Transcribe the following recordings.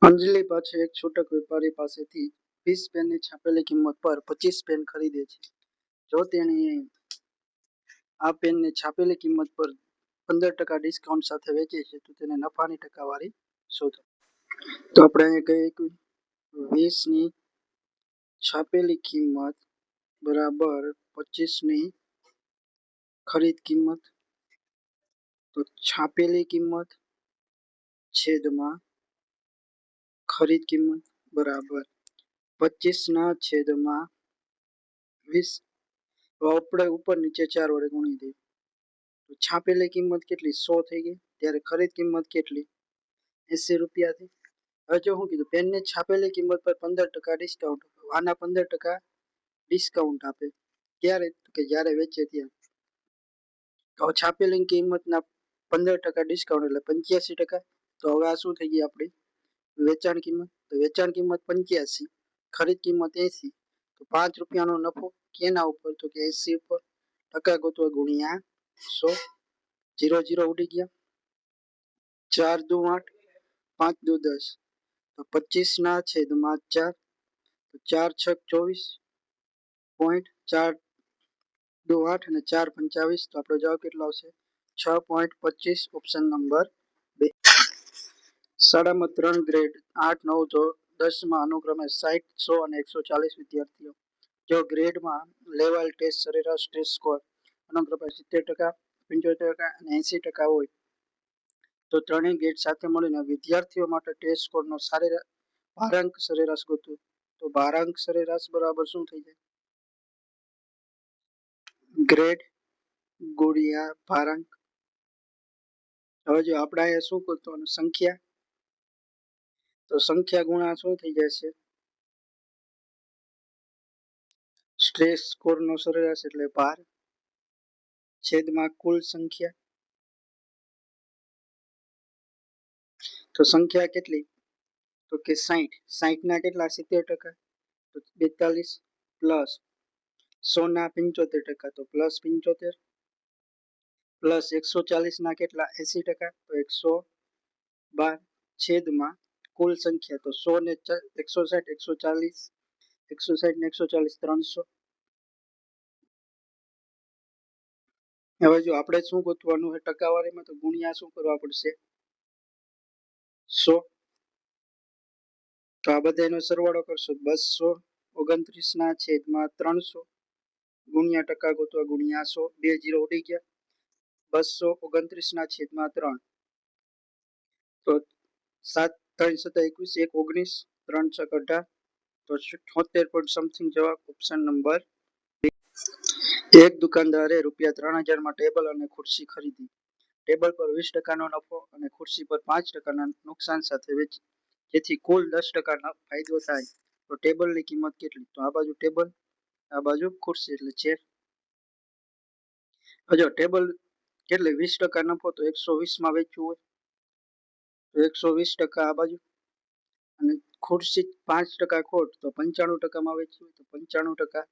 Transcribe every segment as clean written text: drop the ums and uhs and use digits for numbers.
અંજલિ પાછળ એક છૂટક વેપારી પાસેથી 20 પેનની છાપેલી કિંમત પર 25 પેન ખરીદે છે. જો તેણે આ પેનને છાપેલી કિંમત પર 15% ડિસ્કાઉન્ટ સાથે વેચે છે તો તેને નફાની ટકાવારી શોધો. તો આપણે અહીંયા કહીએ કે 20 ની છાપેલી કિંમત બરાબર 25 ની ખરીદ કિંમત. તો છાપેલી કિંમત છેદમાં ખરીદ કિંમત બરાબર 25 ના છેદમાં 20. આપણે ઉપર નીચે 4 વડે ગુણી દઈએ તો છાપેલી કિંમત કેટલી 100 થઈ ગઈ, ત્યારે ખરીદ કિંમત કેટલી 80 રૂપિયા થઈ. હવે જો શું કીધું, પેનની છાપેલી કિંમત પર 15% ડિસ્કાઉન્ટ. આના 15% ડિસ્કાઉન્ટ આપે ક્યારે, કે જ્યારે વેચે ત્યારે. તો છાપેલી કિંમતના 15% ડિસ્કાઉન્ટ એટલે 85%. તો હવે આ શું થઈ ગઈ આપણી વેચાણ કિંમત. તો વેચાણ કિંમત 85, ખરીદ કિંમત 80. તો 5 રૂપિયાનો નફો કેના ઉપર, તો કે 80 ઉપર. ટકા ગોતવા ગુણ્યા 100. 0 0 ઉડી ગયા. 4 દુ 8, 5 દુ 10. તો 25 ના છેદમાં 4. તો 4 6 24 પોઈન્ટ. 4 દુ 8 અને 4 25. તો આપણો જવાબ કેટલો આવશે 6.25. Option number 2. શાળામાં 3 ગ્રેડ 8 9 10 માં અનુક્રમે 60 100 અને 140 વિદ્યાર્થીઓ. જો ગ્રેડમાં લેવાયેલ ટેસ્ટ સરેરાશ ટેસ્ટ સ્કોર અનુક્રમે 70%, 75% અને 80% હોય તો ત્રણેય ગ્રેડ સાથે મળીને વિદ્યાર્થીઓ માટે ટેસ્ટ સ્કોરનો ભારાંક સરેરાશ ગોતો. તો ભારાંક સરેરાશ બરાબર શું થઈ જાય, ગ્રેડ ગુણ્યા ભારાંક. હવે જો આપણે અહીંયા શું ગોતવાનું, સંખ્યા. તો સંખ્યા ગુણ્યા શું થઈ જશે, સ્ટ્રેસ સ્કોરનો સરેરાશ એટલે ભાર, છેદમાં કુલ સંખ્યા. તો સંખ્યા કેટલી, તો કે 60. 60 ના કેટલા 70%, તો 42 પ્લસ 100 ના 75%, તો પ્લસ 75 પ્લસ 140 ના કેટલા 80%, તો 112 છેદમાં કુલ સંખ્યા. તો 100 ને 160 140 160 ને 140 300. હવે જો આપણે શું ગોતવાનું છે ટકાવારીમાં, તો ગુણ્યા શું કરવા પડશે 100. તો આ બધાનો સરવાળો કરશો 229 ના છેદમાં 300 ગુણ્યા ટકા ગોતવા ગુણ્યા 100. 2 0 ઉડી ગયા. 229 ના છેદમાં 3. તો 7 3 7 21 1 19 3 6 18. તો 76 પોઈન્ટ સમથિંગ જવાબ ઓપ્શન નંબર. એક દુકાનદારે ₹3000 માં ટેબલ અને ખુરશી ખરીદી. ટેબલ પર 20% નો નફો અને ખુરશી પર 5% નુકસાન સાથે વેચી, જેથી કુલ 10% ફાયદો થાય. તો ટેબલની કિંમત કેટલી, તો આ બાજુ ટેબલ આ બાજુ ખુરશી એટલે ચેર. જો ટેબલ કેટલી 20% નફો, તો 120 માં વેચવું હોય તો 120% આ બાજુ, અને ખુરશી 5% ખોટ તો 95% માં વેચવું હોય તો 95%.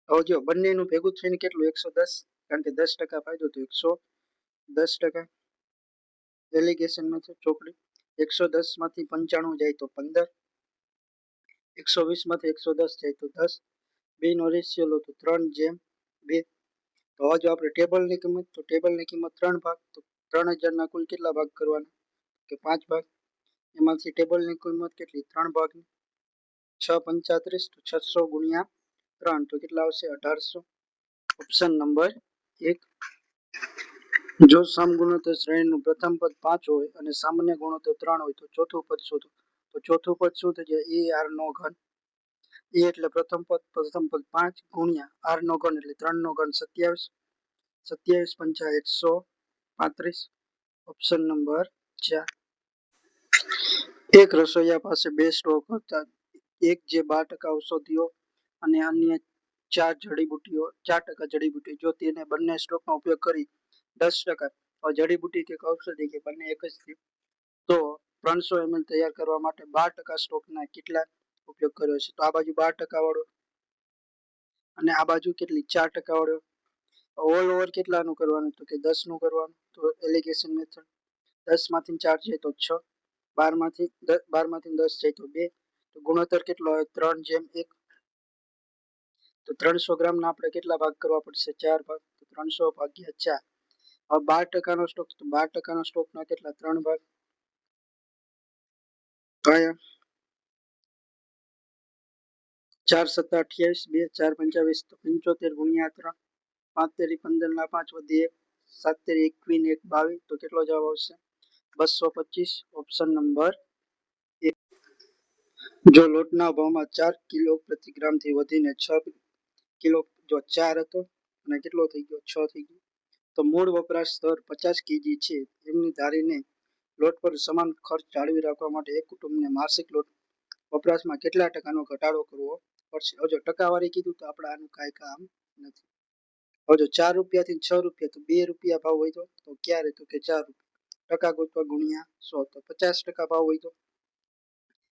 હવે જો બંનેનું ભેગું થઈને કેટલું 110, કારણ કે 10% ફાયદો તો 110%. એલિગેશન મેથડ ચોપડી. 110 માંથી 95 જાય તો 15, 120 માંથી 110 જાય તો 10. બેનો રેશિયો લો તો 3:2. તો હવે જો આપણે ટેબલની કિંમત, તો ટેબલની કિંમત 3 ભાગ. તો 3000 ના કુલ કેટલા ભાગ કરવાના, કે 5 ભાગ. એમાંથી ટેબલની કિંમત કેટલી 3 ભાગની 6 35. તો 600 ગુણ્યા 3 તો કેટલા આવશે 1800. Option number 1. જો સમગુણોત્તર શ્રેણીનું પ્રથમ પદ 5 હોય અને સામાન્ય ગુણોત્તર 3 હોય તો ચોથું પદ શોધો. તો ચોથું પદ શું થઈ જાય, એ આર નો ઘન. એ એટલે પ્રથમ પદ 5 ગુણ્યા આર નો ઘન એટલે 3 નો ઘન 27. 27 પંચા 135. Option number 4. એક રસોઈયા પાસે 2 સ્ટોક હતા, એક જે 12% ઔષધિઓ અને અન્ય 4% જડીબુટ્ટીઓ. જો તેને બંને સ્ટોકનો ઉપયોગ કરી 10%, જડીબુટ્ટી કે ઔષધિ કે બંને એક જ થયું, તો 300 ml તૈયાર કરવા માટે 12% સ્ટોકના કેટલા ઉપયોગ કર્યો છે. તો આ બાજુ 12% વાળો અને આ બાજુ કેટલી 4% વાળો. ઓલ ઓવર કેટલાનું કરવાનું, તો કે 10 નું કરવાનું. તો એલિગેશન મેથડ 10 માંથી 4 જાય તો 6 12 માંથી 10 જાય તો 2, તો ગુણોત્તર કેટલો આવે 3:1. તો 300 ગ્રામના આપણે કેટલા ભાગ કરવા પડશે? 4 ભાગ. તો 300 ભાગ્યા 4. હવે 12% સ્ટોક, તો 12% સ્ટોકના કેટલા? 3 ભાગ. કયા? 4 × 7 = 28, 2 4 × 5 = 75 ગુણ્યા 3, 5 તેરી 15 ના 5 વધી 1, 7 તેરી 21 1 22. તો કેટલો જવાબ આવશે? 225. Option number 1. જો લોટના ભાવમાં 4 કિલો પ્રતિ ગ્રામથી વધીને 6 કિલો, જો 4 હતો અને કેટલો થઈ ગયો? 6 થઈ ગયો. તો મૂળ વપરાશ દર 50 કેજી છે એમની ધારીને લોટ પર સમાન ખર્ચ જાળવી રાખવા માટે એક કુટુંબને માસિક લોટ વપરાશમાં કેટલા ટકાનો ઘટાડો કરવો પડશે? હવે જો ટકાવારી કીધું તો આપણે આનું કાંઈ કામ નથી. હવે જો 4 રૂપિયાથી 6 રૂપિયા, તો 2 રૂપિયા ભાવ વધ્યો, તો ક્યારે? તો કે 4 રૂપિયા. ટકા ગોતવા ગુણ્યા 100, તો 50% ભાવ વધ્યો.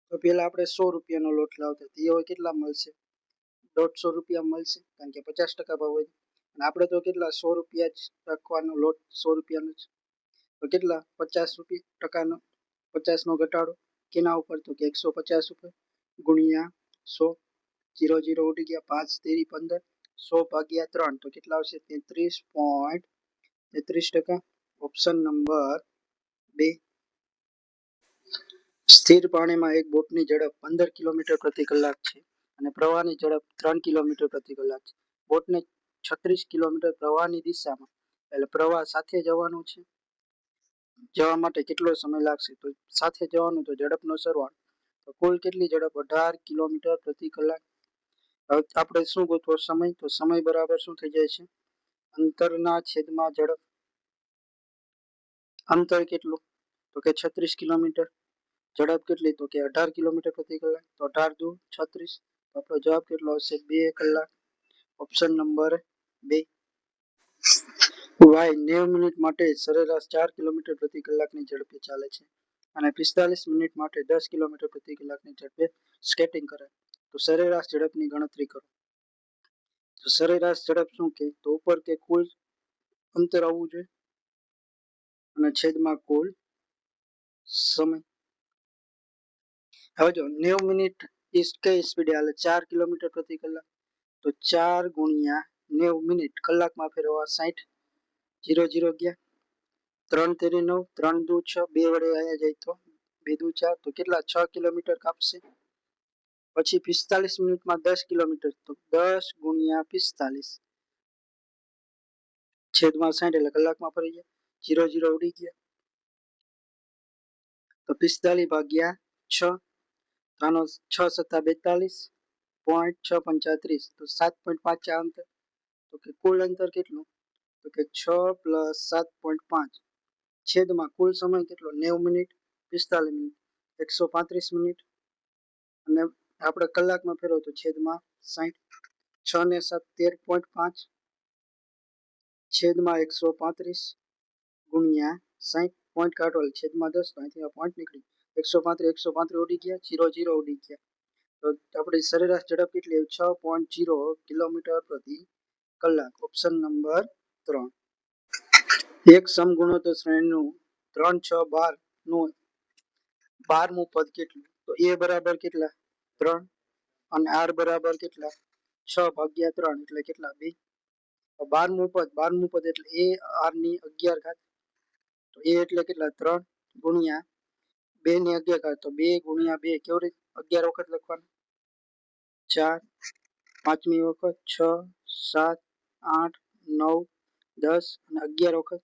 તો પેલા આપણે 100 રૂપિયાનો લોટ લાવતા, તો હવે કેટલા મળશે? 150 રૂપિયા મળશે, કારણ કે 50% ભાવ વધ્યો. અને આપણે તો કેટલા 100 રૂપિયા જ રાખવાનો લોટ, 100 રૂપિયાનો જ. તો કેટલા? 50% 50નો ઘટાડો કેના ઉપર? તો કે 150 ઉપર ગુણ્યા 100. 0 0 ઉડી ગયા. 5 તેરી 15, 100 ભાગ્યા 3, તો કેટલા આવશે? 33.33%. Option number 2. સ્થિર પાણીમાં એક બોટની ઝડપ 15 કિલોમીટર પ્રતિ કલાક છે અને પ્રવાહની ઝડપ 3 કિલોમીટર પ્રતિ કલાક છે. બોટને 36 કિલોમીટર પ્રવાહની દિશામાં, એટલે પ્રવાહ સાથે જવાનું છે, જવા માટે કેટલો સમય લાગશે? તો સાથે જવાનું, તો ઝડપનો સરવાળો. તો કુલ કેટલી ઝડપ? 18 કિલોમીટર પ્રતિ કલાક. હવે આપણે શું ગોતવો? સમય. તો સમય બરાબર શું થઈ જાય છે? અંતરના છેદમાં ઝડપ. અંતર કેટલું? તો કે 36 કિલોમીટર. ઝડપ કેટલી? તો કે 18 કિલોમીટર પ્રતિ કલાક. તો 18 દુ 36. તો આપણો જવાબ કેટલો આવશે? 2 કલાક. Option number 2. વાય 90 મિનિટ માટે સરેરાશ 4 કિલોમીટર પ્રતિ કલાકની ઝડપે ચાલે છે અને 45 મિનિટ માટે 10 કિલોમીટર પ્રતિ કલાકની ઝડપે સ્કેટિંગ કરે. તો સરેરાશ ઝડપની ગણતરી કરો. તો સરેરાશ ઝડપ શું કે? તો ઉપર કે કુલ અંતર આવવું જોઈએ અને છેદમાં કુલ સમય. હવે જો 90 મિનિટ કઈ સ્પીડે હાલે? 4 કિલોમીટર પ્રતિ કલાક. તો 4 ગુણ્યા 90 મિનિટ કલાકમાં ફેરવવા 60. 0 0 ગયા. 3 તેરી 9, 3 દુ 6, 2 વડે અહીંયા જાય તો 2 દુ 4, તો કેટલા? 6 કિલોમીટર કાપશે. પછી 45 મિનિટમાં 10 કિલોમીટર, તો 10 ગુણ્યા 45 છેદમાં 60, એટલે કલાકમાં ફરી ગયા. 0 0 ઉડી ગયા. તો 45 ભાગ્યા 6, આનો 6 × 7 = 42.635, તો 7.5 આ અંતર. તો કે કુલ અંતર કેટલું? તો કે 6 + 7.5 છેદમાં કુલ સમય કેટલો? 90 મિનિટ, 45 મિનિટ, 135 મિનિટ, અને આપણે કલાકમાં ફેરવો તો છેદમાં 60. 6 ને 7 13.5 છેદમાં 135 ગુણ્યા 60. પોઈન્ટ કાઢો એટલે છેદમાં 10, તો અહીંથી આ પોઈન્ટ નીકળી 135 ઉડી ગયા. 0 0 ઉડી ગયા. તો આપણી સરેરાશ ઝડપ કેટલી આવી? 6.0 કિલોમીટર પ્રતિ કલાક. Option number 3. એક સમગુણોત્તર શ્રેણીનું 3 6 12 નું 12મું પદ કેટલું? તો a બરાબર કેટલા? 3, અને r બરાબર કેટલા? 6 ભાગ્યા 3, એટલે કેટલા? 2. 12મું પદ એટલે a r ની 11 ઘાત. તો a એટલે કેટલા? 3 ગુણ્યા 2 ની 11 ઘાત, તો 2 ગુણ્યા 2 કેવી રીતે? 11 વખત લખવાનું. 4 પાંચમી વખત, 6 7 8 9 10 અને 11 વખત.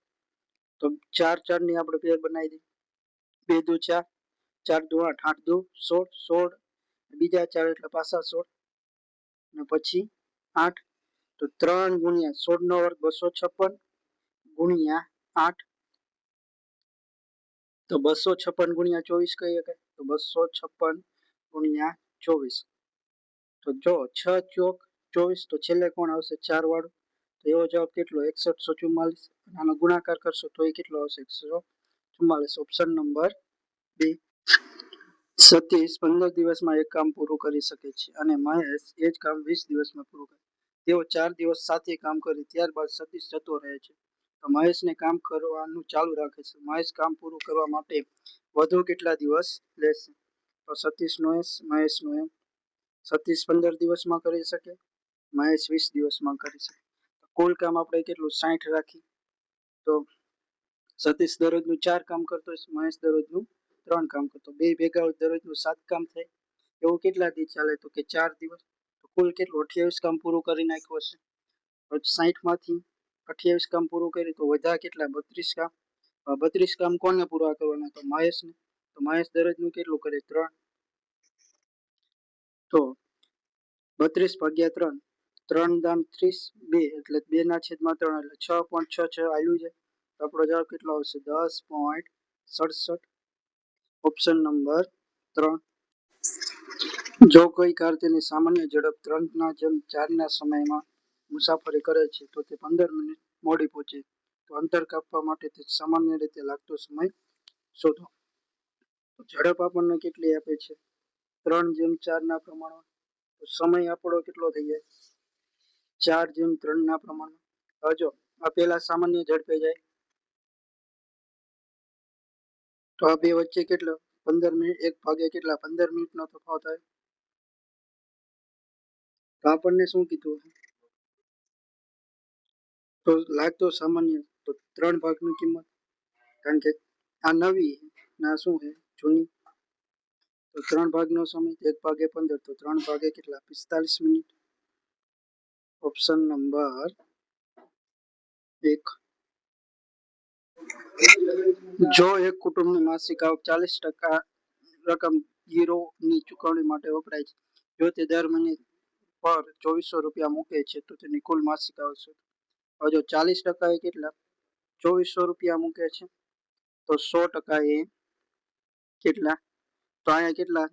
તો 4 4 ની આપણે પેર બનાવી દઈએ. 2 દુ 4, 4 દુ 8, 8 દુ 16, 16 બીજા 4 એટલે પાછા 16, અને પછી 8. તો 3 ગુણ્યા 16 નો વર્ગ 256 ગુણ્યા 8, તો 256 ગુણ્યા 24 કહી શકાય. તો 256 ગુણ્યા 24, તો જો 6 ચોક 24, તો છેલ્લે કોણ આવશે? 4 વાળું. તો એવો જવાબ કેટલો? 6144. આનો ગુણાકાર કરશો તો એ કેટલો આવશે? 144. Option number 2. સતીશ 15 દિવસમાં એક કામ પૂરું કરી શકે છે અને મહેશ એ જ કામ 20 દિવસમાં પૂરું કરે. તેઓ 4 દિવસ સાથે કામ કરે ત્યારબાદ સતીશ જતો રહે છે. તો મહેશને કામ કરવાનું ચાલુ રાખે છે. મહેશ કામ પૂરું કરવા માટે વધુ કેટલા દિવસ લેશે? તો સતીશનો એસ, મહેશનો એમ. સતીશ 15 દિવસમાં કરી શકે, મહેશ 20 દિવસમાં કરી શકે. કુલ કામ આપણે કેટલું 60 રાખી. તો સતીશ દરરોજનું 4 કામ કરતો હશે, મહેશ દરરોજનું 3 કામ કરતો, બે ભેગા દરરોજનું 7 કામ થાય. એવું કેટલા દી ચાલે? તો કે 4 દિવસ. તો કુલ કેટલું 28 કામ પૂરું કરી નાખ્યું હશે. 60 માંથી 28 કામ પૂરું કર્યું તો વધ્યા કેટલા? 32 કામ. 32 કામ કોને પૂરા કરવાના? તો મહેશને. તો મહેશ દરરોજનું કેટલું કરે? 3. તો 32 ભાગ્યા 3, 3 દાન 30, 2 એટલે 2/3 એટલે 6.66 આવ્યું છે. તો આપણો જવાબ કેટલો આવશે? 10.67. Option number 3. જો કોઈ કાર તેની સામાન્ય ઝડપ 3/4 સમયમાં મુસાફરી કરે છે તો તે 15 મિનિટ મોડી પહોંચે, તો અંતર કાપવા માટે તે સામાન્ય રીતે લાગતો સમય શોધો. તો ઝડપ આપણને કેટલી આપે છે? 3/4 પ્રમાણમાં. તો સમય આપણો કેટલો થઈ જાય? 4/3 પ્રમાણમાં. હવે જો આ પેલા સામાન્ય ઝડપે જાય તો આ બે વચ્ચે કેટલો? 15 મિનિટ, એક ભાગે કેટલા? 15 મિનિટનો તફાવત આવે. તો આપણને શું કીધું? તો લાગતો સામાન્ય, તો 3 ભાગની કિંમત, કારણ કે આ નવી ના શું છે? જૂની. તો 3 ભાગનો સમય 1 ભાગે 15, તો 3 ભાગે કેટલા? 45 મિનિટ. Option number 1. જો એક કુટુંબની માસિક આવક 40% રકમ ગીરોની ચૂકવણી માટે વપરાય છે, જો તે દર મહિને પર 2400 રૂપિયા મૂકે છે તો તેની કુલ માસિક આવક શોધો. હવે જો 40% એ કેટલા? 2400 રૂપિયા મૂકે છે, તો 100% એ કેટલા? તો અહીંયા કેટલા?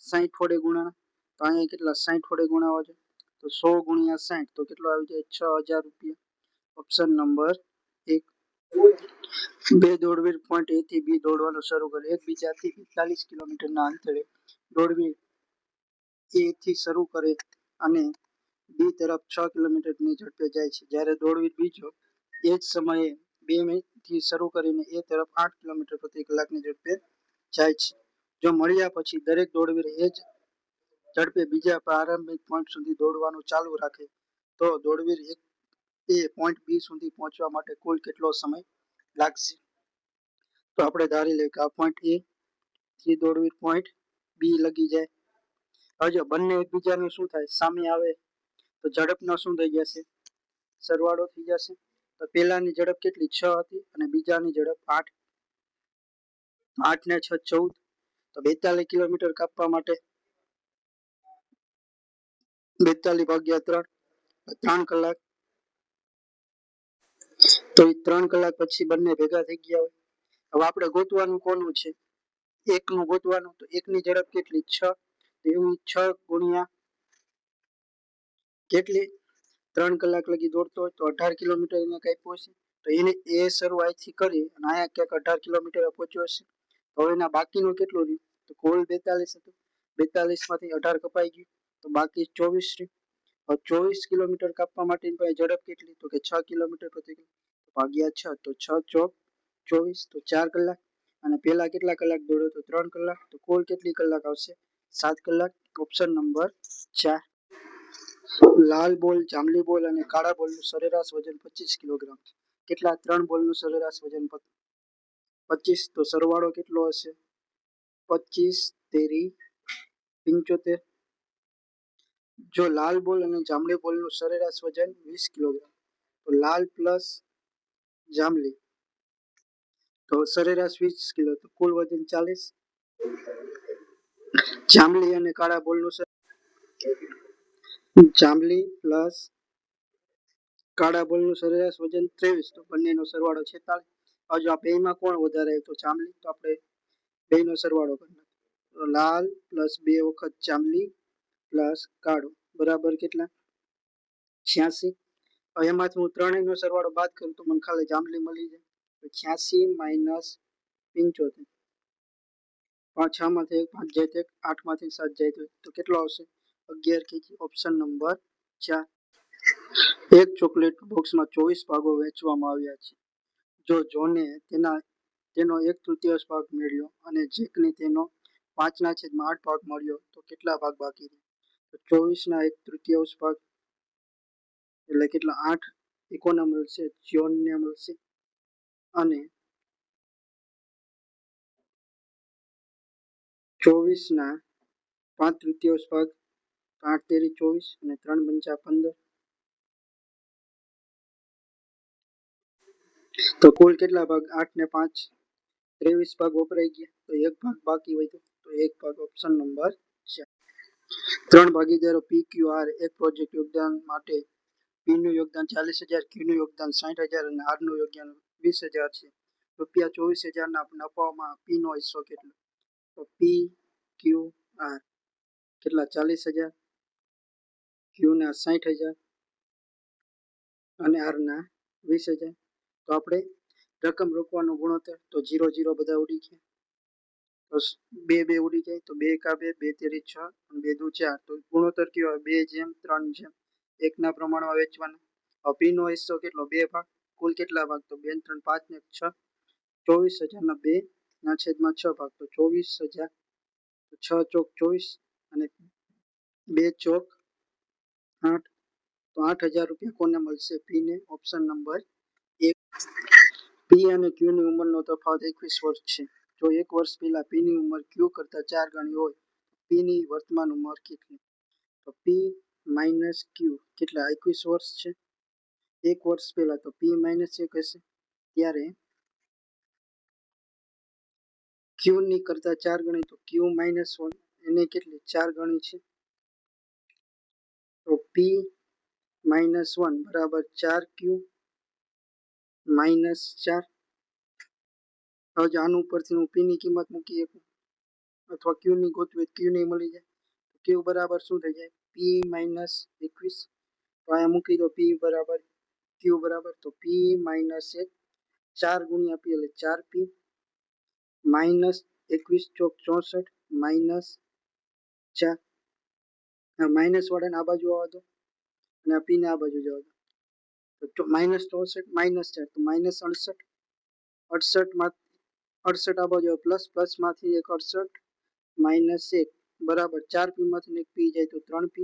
60 વડે ગુણાના. તો અહીંયા કેટલા? 60 વડે ગુણાવા છે. તો 100 ગુણ્યા 60 તો કેટલો આવી જાય? 6000 રૂપિયા. Option number 1. બે દોડવીર પોઈન્ટ એ થી બી દોડવાનું શરૂ કરે. એકબીજાથી 45 કિલોમીટરના અંતરે દોડવીર એ થી શરૂ કરે અને બી તરફ 6 કિલોમીટરની ઝડપે જાય છે. જ્યારે દોડવીર બીજો એ જ સમયે 2 થી શરૂ કરીને એ તરફ 8 કિલોમીટર પ્રતિ કલાકની ઝડપે જાય છે. જો મળ્યા પછી દરેક દોડવીર એ જ ઝડપે બીજા પ્રારંભિક પોઈન્ટ સુધી દોડવાનું ચાલુ રાખે તો દોડવીર એ પોઈન્ટ બી સુધી પહોંચવા માટે કુલ કેટલો સમય લાગશે? તો આપણે ધારી લઈએ કે આ પોઈન્ટ એ થી દોડવીર પોઈન્ટ બી લગી જાય. હવે જો બંને એકબીજાનું શું થાય? સામે આવે તો ઝડપનો શું થઈ જશે? સરવાળો થઈ જશે. તો પેલાની ઝડપ કેટલી? 6 હતી અને બીજાની ઝડપ 8. 8 ને 6 14. તો 42 કિલોમીટર કાપવા માટે 42 ભાગ્યા 3, 3 કલાક. તો એ 3 કલાક પછી બંને ભેગા થઈ ગયા હોય. હવે આપણે ગોતવાનું કોનું છે? એકનું ગોતવાનું. તો એકની ઝડપ કેટલી? 6. તો એવું 6 ગુણ્યા કેટલી? 3 કલાક લગી દોડતો હોય તો 18 કિલોમીટર એને કાપ્યો હશે. તો એને એ શરૂઆતથી કરી અને અહીંયા ક્યાંક 18 કિલોમીટર પહોંચ્યો હશે. તો હવે એના બાકીનું કેટલું રહ્યું? તો કુલ 42 હતું. 42 માંથી 18 કપાઈ ગયું તો બાકી 24 રહ્યું. હવે 24 કિલોમીટર કાપવા માટેની પાસે ઝડપ કેટલી? તો કે 6 કિલોમીટર પ્રતિ કલાક. ભાગ્યા 6, તો 6 ચોક 24, તો 4 કલાક. અને પેલા કેટલા કલાક દોડ્યો? તો 3 કલાક. તો કુલ કેટલી કલાક આવશે? 7 કલાક. Option number 4. લાલ બોલ, જાંબલી બોલ અને કાળા બોલનું સરેરાશ વજન 25 કિલોગ્રામ. કેટલા? 3 બોલનું સરેરાશ વજન 25. તો સરવાળો કેટલો હશે? 25 તેરી 75. જો લાલ બોલ અને જાંબલી બોલનું સરેરાશ વજન 20 કિલોગ્રામ, તો લાલ પ્લસ જાંબલી તો સરેરાશ 20 કિલો, તો કુલ વજન 40. જાંબલી અને કાળા બોલનું જાંબલી પ્લસ કાળા બોલનું સરેરાશ વજન 23, તો બંનેનો સરવાળો 46. હવે જો આ બેમાં કોણ વધારે? તો જાંબલી. તો આપણે બેનો સરવાળો કરી નાખીએ. તો લાલ પ્લસ 2 વખત જાંબલી પ્લસ કાળો બરાબર કેટલા? 86. હવે એમાંથી હું ત્રણેયનો સરવાળો બાદ કરું તો મને ખાલી જાંબલી મળી જાય. તો 86 માઇનસ 75. 6 માંથી 1 5 જાય તો 8 માંથી 7 જાય તો કેટલો આવશે? 11 kg. Option number 4. એક ચોકલેટ બોક્સમાં 24 ભાગો વેચવામાં આવ્યા છે. જો જોને તેનો 1/3 ભાગ મેળવ્યો અને જેકને તેનો 5/8 ભાગ મળ્યો તો કેટલા ભાગ બાકી રહ્યા? તો 24 ના 1/3 ભાગ એટલે કેટલા? 8 એ કોને મળશે? જ્હોનને મળશે. અને 24 ના 5/3 ભાગ, 8 તેરી 24 અને 3 પંચા 15. તો કુલ કેટલા ભાગ? 8 ને 5 23 ભાગ વપરાઈ ગયા. તો એક ભાગ બાકી વધ્યો. તો એક ભાગ ઓપ્શન નંબર 4. 3 ભાગીદારો પી ક્યુ આર એક પ્રોજેક્ટ યોગદાન માટે પી નું યોગદાન 40,000, ક્યુ નું યોગદાન 60,000 અને આર નું યોગદાન 20,000 છે. રૂપિયા 24,000 ના નફામાં પી નો હિસ્સો કેટલો? તો પી ક્યુ આર કેટલા? 40,000, ક્યુ ના 60,000 અને આર ના 20,000. તો આપણે રકમ રોકવાનો ગુણોત્તર તો 0 0 બધા ઉડી ગયા. તો 2 2 ઉડી જાય. તો 2 એકા 2, 2 તેરી 6 અને 2 દુ 4. તો ગુણોત્તર કેવો આવે? 2:3:1 ના પ્રમાણમાં વેચવાના. હવે પી નો હિસ્સો કેટલો? 2 ભાગ. કુલ કેટલા ભાગ? તો 2 3 5 ને 6. 24,000 ના 2/6 ભાગ. તો 24,000. 6 ચોક 24 અને 2 ચોક 8. તો 8,000 રૂપિયા કોને મળશે? પી ને. Option number 1. પી અને ક્યુ ની ઉંમરનો તફાવત 21 વર્ષ છે. જો 1 વર્ષ પહેલા પી ની ઉંમર ક્યુ કરતા 4 ગણી હોય, પી ની વર્તમાન ઉંમર કેટલી? તો પી માઇનસ ક્યુ કેટલા? 21 વર્ષ છે. 1 વર્ષ પહેલા તો પી -1 હશે. ત્યારે ક્યુ ની કરતા 4 ગણી તો ક્યુ -1 એને કેટલી? 4 ગણી છે. તો પી -1 બરાબર 4Q -4. હવે જો આનું ઉપરથી હું પી ની કિંમત મૂકી શકું અથવા ક્યુ ની ગોતવી, ક્યુ ની મળી જાય. ક્યુ બરાબર શું થઈ જાય? પી -21. તો અહીંયા મૂકી દો પી બરાબર ક્યુ બરાબર. તો પી -1 4 ગુણ્યા પી એટલે 4P -21 ચોક 64 -4. માઇનસ વાળાને આ બાજુ આવવા દો અને આ પી ને આ બાજુ જવા દો. તો -64 -4 તો -68. 68 આ બાજુ પ્લસ, પ્લસ માંથી એક 68 -1 બરાબર 4P માંથી એક પી જાય તો 3P.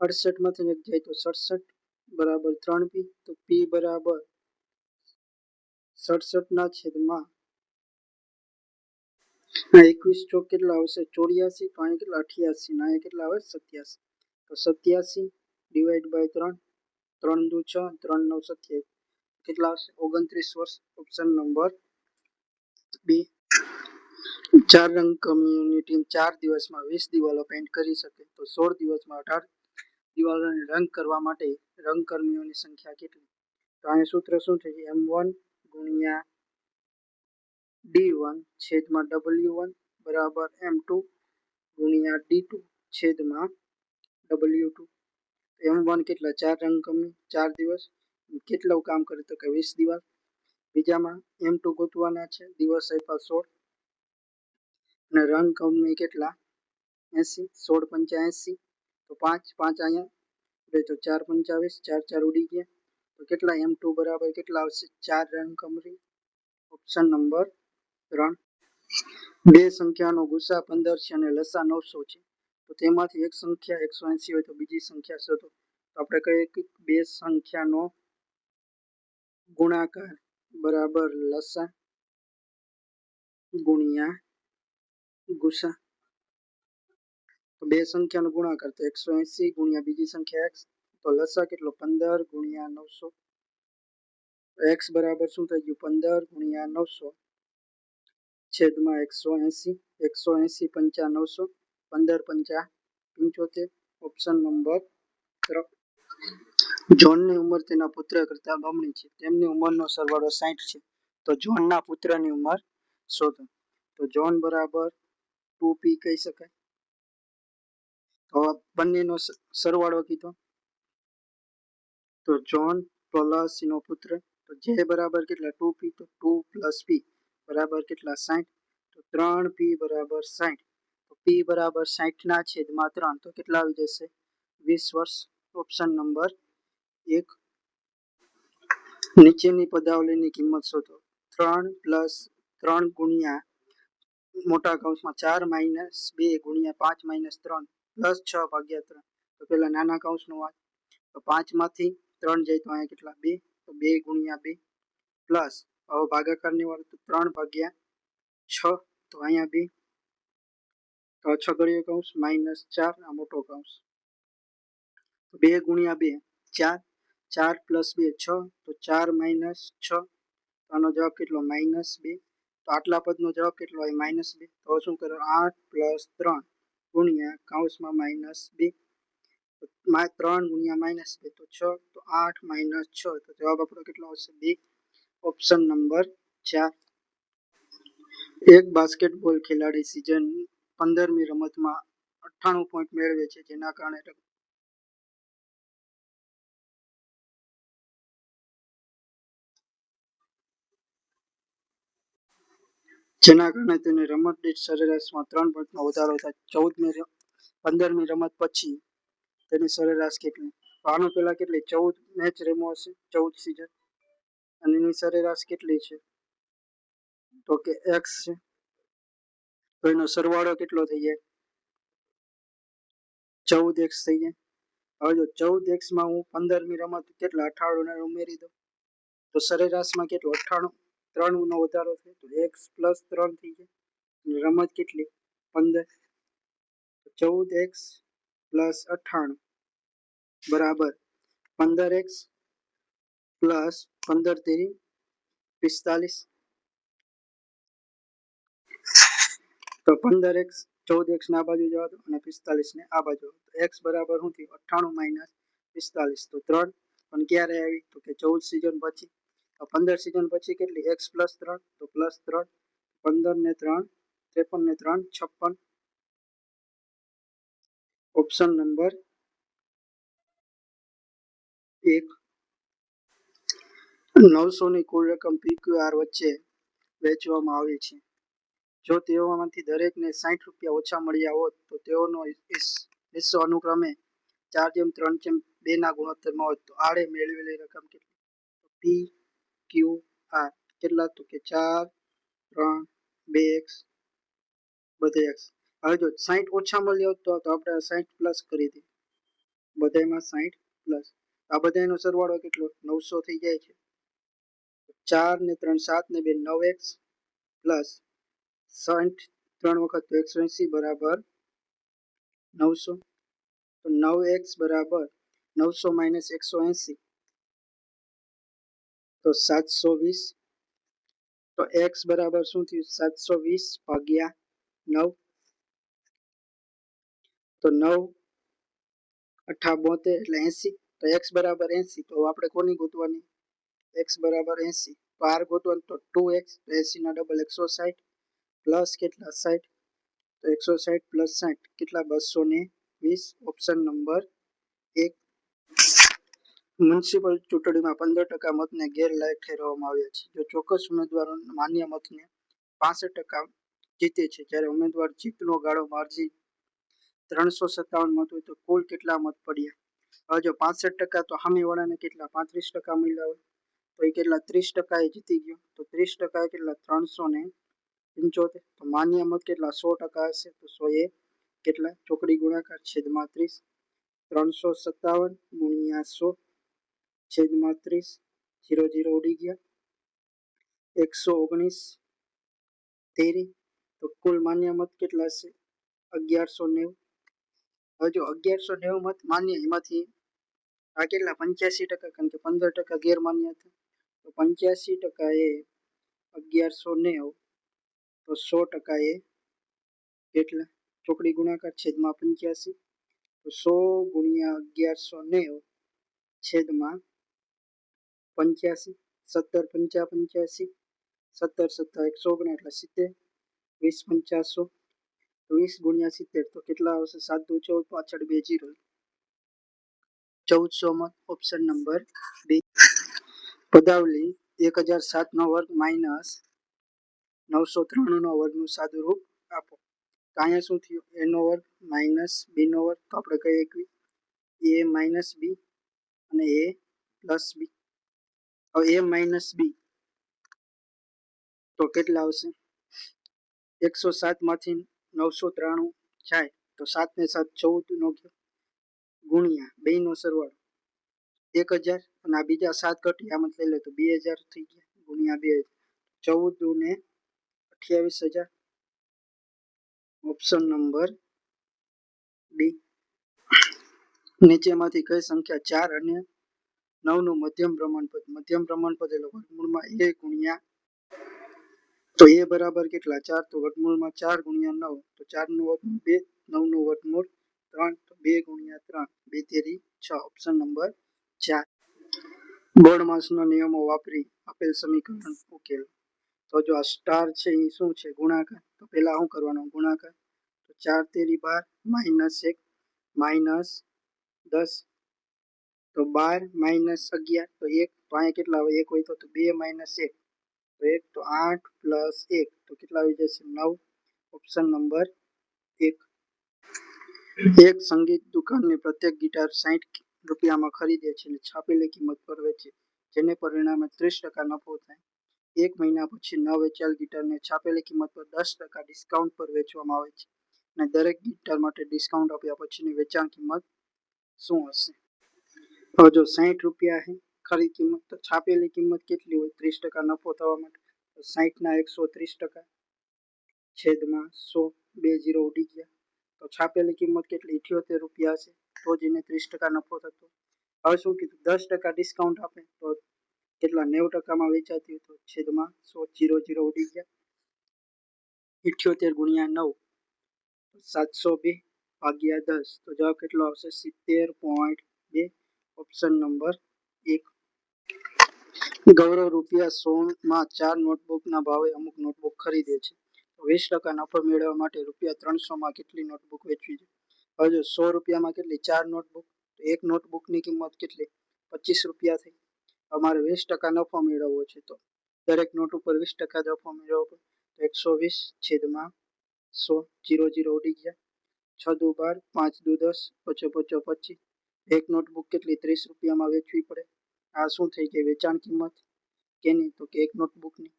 68 માંથી એક જાય તો 67 બરાબર 3P. તો પી બરાબર 67 ના છેદમાં 21 ચોક કેટલા આવશે? 84. તો અહીંયા કેટલા? 88 ના અહીંયા કેટલા આવે? 87. તો 87 ડિવાઈડ બાય 3. 3 દુ 6, 3 9 27. કેટલા આવશે? 29 વર્ષ. Option number 2. 4 રંગ કંપનીઓની ટીમ 4 દિવસમાં 20 દિવાલો પેઇન્ટ કરી શકે તો 16 દિવસમાં 18 દિવાલોને રંગ કરવા માટે રંગકર્મીઓની સંખ્યા કેટલી? તો અહીંયા સૂત્ર શું થઈ જાય? M1 ગુણ્યા D1 છેદમાં W1 બરાબર M2 ગુણ્યા D2 છેદમાં W2. M1 કેટલા? 4 રંગ કંપની 4 દિવસ કેટલું કામ કરે? તો કે 20 દિવાલ. બીજામાં M2 ગોતવાના છે. દિવસ આપ્યા 16 અને રંગ કંપની કેટલા? 80. 16 પંચા 80. તો 5 5 અહીંયા તો 4 પંચા 20, 4 4 ઉડી ગયા. તો કેટલા? M2 બરાબર કેટલા આવશે? 4 રંગ કંપની. Option number 3. બે સંખ્યાનો ગુસા 15 છે અને લસા 900 છે. તો તેમાંથી એક સંખ્યા 180 હોય તો બીજી સંખ્યા શોધો. તો આપણે કહીએ કે બે સંખ્યાનો ગુણાકાર બરાબર લસા ગુણ્યા ગુસા. તો બે સંખ્યાનો ગુણાકાર તો 180 ગુણ્યા બીજી સંખ્યા x. તો લસા કેટલો? 15 ગુણ્યા 900. x બરાબર શું થઈ ગયું? 15 ગુણ્યા 900 છેદમાં 180. 180 પંચા 900. 15 પંચા 75. Option number 3. જોનની ઉંમર તેના પુત્ર કરતા બમણી છે. તેમની ઉંમરનો સરવાળો 60 છે. તો જોનના પુત્રની ઉંમર શોધો. તો જોન બરાબર 2P કહી શકાય. તો બંનેનો સરવાળો કીધો તો જોન પ્લસ એનો પુત્ર. તો જે બરાબર કેટલા? 2P. તો 2 પ્લસ P બરાબર કેટલા? 60. તો 3P બરાબર 60. તો P બરાબર 60 ના છેદમાં 3. તો કેટલા આવી જશે? 20 વર્ષ. ઓપ્શન નંબર 1 નીચેની પદાવલીની કિંમત શોધો 3 પ્લસ 3 ગુણ્યા મોટા કૌંસમાં 4 માઇનસ 2 ગુણ્યા 5 માઇનસ 3 પ્લસ 6 ભાગ્યા 3 તો પેલા નાના કૌંસનો વાત તો 5 માંથી 3 જાય તો અહીંયા કેટલા 2 તો 2 ગુણ્યા 2 પ્લસ હવે ભાગાકારની વાત તો 3 ભાગ્યા 6 તો અહીંયા 2 તો છગડીયો કૌંસ માઇનસ 4 આ મોટો કૌંસ 2 ગુણ્યા 2 4 4 પ્લસ 2 6 તો 4 માઇનસ 6 આનો જવાબ કેટલો માઇનસ 2 તો આટલા પદનો જવાબ કેટલો હોય માઇનસ 2 તો શું કરો 8 પ્લસ 3 ગુણ્યા કૌંસમાં માઇનસ 2 3 ગુણ્યા માઇનસ 2 તો 6 તો 8 માઇનસ 6 તો જવાબ આપણો કેટલો આવશે 2 ઓપ્શન નંબર 4 એક બાસ્કેટબોલ ખેલાડી સીઝન 15મી રમતમાં 98 પોઈન્ટ મેળવે છે જેના કારણે તેને રમત દીઠ સરેરાશમાં 3 પોઈન્ટનો વધારો થાય 15મી રમત પછી તેની સરેરાશ કેટલી તો આનો પહેલા કેટલી 14 મેચ રમ્યો હશે 14 સીઝન અને એની સરેરાશ કેટલી છે તો કે x છે તો એનો સરવાળો કેટલો થઈ જાય 14x થઈ જાય હવે જો 14x માં હું 15મી રમત કેટલા 98 ને ઉમેરી દઉં તો સરેરાશમાં કેટલો 98 3 નો વધારો થાય તો x પ્લસ 3 થઈ જાય અને રમત કેટલી 15 14x પ્લસ 98 બરાબર 15x પ્લસ 15 તેરી 45 તો 15x 14x ને આ બાજુ જવા દો અને 45 ને આ બાજુ x બરાબર શું થયું 98 માઇનસ 45 તો 3 પણ ક્યારે આવી તો કે 14 સીઝન પછી 15 સીઝન પછી કેટલી x પ્લસ 3 તો પ્લસ 3 15 ને 3 53 ને 3 56 ઓપ્શન નંબર 1 900 ની કુલ રકમ PQR વચ્ચે વેચવામાં આવી છે જો તેઓમાંથી દરેકને 60 રૂપિયા ઓછા મળ્યા હોત તો તેઓનો હિસ્સો અનુક્રમે 4:3:2 ના ગુણોત્તરમાં હોત તો આડે મેળવેલી રકમ કેટલી PQR કેટલા તો કે 4 3 2x બધે x હવે જો 60 ઓછા મળ્યા હોત તો આપણે 60 પ્લસ કરી દઈએ બધામાં 60 પ્લસ આ બધાનો સરવાળો કેટલો 900 થઈ જાય છે 4 ને 3 7 ને 2 9x પ્લસ 60 3 વખત તો 180 બરાબર 900 તો 9x બરાબર 900 માઇનસ 180 તો 720 તો x બરાબર શું થયું 720 ભાગ્યા 9 તો 9 8 72 એટલે 80 તો x બરાબર 80 તો આપણે કોની ગોતવાની x બરાબર 80 તો r ગોતવાનું તો 2x તો 80 ના ડબલ 160 પ્લસ કેટલા 60 તો 160 પ્લસ 60 કેટલા 220 ઓપ્શન નંબર 1 મ્યુનિસિપલ ચૂંટણીમાં 15% મતને ગેરલાયક ઠેરવવામાં આવ્યા છે જો ચોક્કસ ઉમેદવારો માન્ય મતને 65% જીતે છે જ્યારે ઉમેદવાર જીતનો ગાળો માર્જિન 357 મત હોય તો કુલ કેટલા મત પડ્યા હવે જો 65% તો સામેવાળાને કેટલા 35% મળ્યા હોય તો એ કેટલા 30% એ જીતી ગયો તો 30% કેટલા 375 તો માન્ય મત કેટલા 100% હશે તો 100 એ કેટલા ચોકડી ગુણાકાર છેદમાં 30 357 ગુણ્યા 100 છેદમાં 30 0 0 ઉડી ગયા 119 તેરી તો કુલ માન્ય મત કેટલા છે 1190 હવે જો 1190 મત માન્ય એમાંથી આ કેટલા 85% કારણ કે 15% ગેરમાન્ય હતા તો 85% એ 1190 તો 100% એ કેટલા ચોકડી ગુણાકાર છેદમાં 85 તો 100 ગુણ્યા 1190 છેદમાં 85 17 5 85 17 7 119 એટલે 70 20 500 20 ગુણ્યા 70 તો કેટલા આવશે 7 દુ 14 પાછળ 2 0 1400 માં ઓપ્શન નંબર 2 પદાવલી 1007 નો વર્ગ માઇનસ 993 નો વર્ગનું સાદુરૂપ આપો તો અહીંયા શું થયું a નો વર્ગ માઇનસ b નો વર્ગ તો આપણે કહીએ કે a માઇનસ b અને a પ્લસ બી. હવે a માઇનસ બી તો કેટલા આવશે? 107 માંથી 993 જાય તો 7 ને 7 14 નો ગુણ્યા 2 નો સરવાળો 1000 અને આ બીજા 7 ઘટી આમાં લઈ લે તો 2000 થઈ ગયા ગુણ્યા 2000 14 દૂને 28000. ઓપ્શન નંબર બી. નીચેમાંથી કઈ સંખ્યા 4 અને 9 નું મધ્યમ પ્રમાણપદ? મધ્યમ પ્રમાણપદ એટલે વર્ગમૂળમાં a ગુણ્યા તો a બરાબર કેટલા 4 તો વર્ગમૂળમાં 4 ગુણ્યા 9 તો 4 નું વર્ગમૂળ 2 9 નું વર્ગમૂળ 3 તો 2 ગુણ્યા 3 2 તેરી 6. Option number 4. બોર્ડમાસના નિયમો વાપરી આપેલ સમીકરણ ઉકેલો. તો જો આ સ્ટાર છે એ શું છે? ગુણાકાર. તો પહેલા શું કરવાનું? ગુણાકાર. તો 4 તેરી 12 માઇનસ 1 માઇનસ 10 તો 12 માઇનસ 11 તો 1 તો અહીંયા કેટલા આવે? 1 હોય તો 2 માઇનસ 1 તો 1 તો 8 પ્લસ 1 તો કેટલા આવી જશે? 9. Option number 1. એક સંગીત દુકાનની પ્રત્યેક ગિટાર 60 રૂપિયામાં ખરીદે છે અને છાપેલી કિંમત પર વેચે, જેને પરિણામે 30% નફો થાય. એક મહિના પછી ન વેચાયેલ ગિટારને છાપેલી કિંમત પર 10% ડિસ્કાઉન્ટ પર વેચવામાં આવે છે અને દરેક ગિટાર માટે ડિસ્કાઉન્ટ આપ્યા પછીની વેચાણ કિંમત શું હશે? હવે જો 60 રૂપિયા છે ખરીદ કિંમત, તો છાપેલી કિંમત કેટલી હોય 30% નફો થવા માટે? તો 60 ના 130% છેદમાં 100 2 0 ઉડી ગયા તો છાપેલી કિંમત કેટલી? 78 રૂપિયા છે તો જ એને 30% નફો થતો. હવે શું કીધું? 10% ડિસ્કાઉન્ટ આપે તો કેટલા 90%માં વેચાતી હોય તો છેદમાં 100 0 0 ઉડી ગયા 78 ગુણ્યા 9 તો 702 ભાગ્યા 10 તો જવાબ કેટલો આવશે? 70.2. Option number 1. ગૌરવ રૂપિયા 100 માં 4 નોટબુકના ભાવે અમુક નોટબુક ખરીદે છે. 20% નફો મેળવવા માટે રૂપિયા 300 માં કેટલી નોટબુક વેચવી જોઈએ? હવે જો 100 રૂપિયામાં કેટલી 4 નોટબુક, તો એક નોટબુકની કિંમત કેટલી? 25 રૂપિયા થઈ. અમારે 20% નફો મેળવવો છે તો દરેક નોટ ઉપર 20% નફો મેળવવો પડે તો 120 છેદમાં 100 0 0 ઉડી ગયા 6 દુ 12 5 દુ 10 પચો 25. એક નોટબુક કેટલી 30 રૂપિયામાં વેચવી પડે. આ શું થઈ ગઈ? વેચાણ કિંમત કેની? તો કે એક નોટબુકની.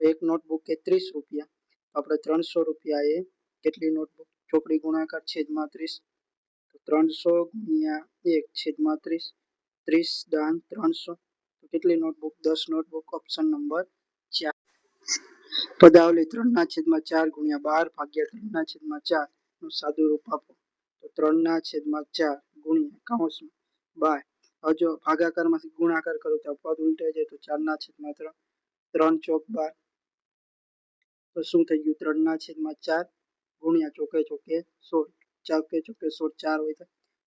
એક નોટબુક એ 30 રૂપિયા, આપણે 300 રૂપિયા એ કેટલી નોટબુક? ચોકડી ગુણાકાર છેદમાં 30 તો 300 ગુણ્યા 1 છેદમાં 30 30 દાન 300 તો કેટલી નોટબુક? 10 નોટબુક. Option number 4. પદાવલી 3/4 ગુણ્યા 12 ભાગ્યા 3/4 નું સાદું રૂપ આપો તો 3/4 ગુણ્યા કૌંસમાં 12. હવે જો ભાગાકારમાંથી ગુણાકાર કરો તો પદ ઉલટાઈ જાય તો 4/3 3 ચોક 12 તો શું થઈ ગયું? 3/4 ગુણ્યા ચોકે ચોકે 16 ચોકે ચોકે 16 4 હોય તો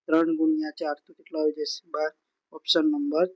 3 ગુણ્યા 4 તો કેટલા આવી જશે? 12. Option number